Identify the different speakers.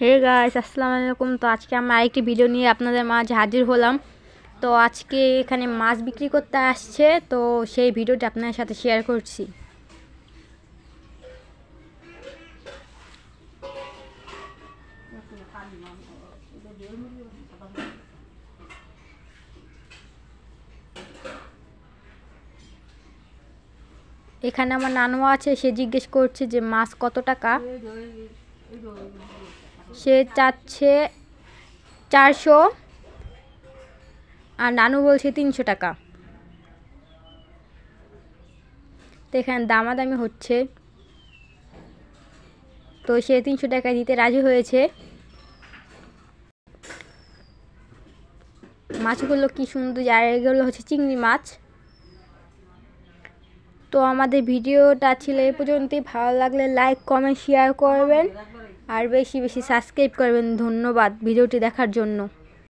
Speaker 1: Hey guys, আসসালামু আলাইকুম। তো আজকে আমরা আরেকটি ভিডিও নিয়ে আপনাদের মাঝে হাজির হলাম। তো আজকে এখানে মাছ বিক্রি করতে আসছে, তো সেই ভিডিওটি আপনাদের সাথে শেয়ার করছি। এখানে আমার নানু আছে, সে জিজ্ঞেস করছে যে মাছ কত টাকা। সে চাচ্ছে 400 আর নানু বলছে 300 টাকা। তো এখানে দামাদামি হচ্ছে, তো সে 300 টাকা দিতে রাজি হয়েছে। মাছগুলো কি সুন্দর, আর এগুলো হচ্ছে চিংড়ি মাছ। তো আমাদের ভিডিওটা ছিল এই পর্যন্তই। ভালো লাগলে লাইক, কমেন্ট, শেয়ার করবেন আর বেশি বেশি সাবস্ক্রাইব করবেন। ধন্যবাদ ভিডিওটি দেখার জন্য।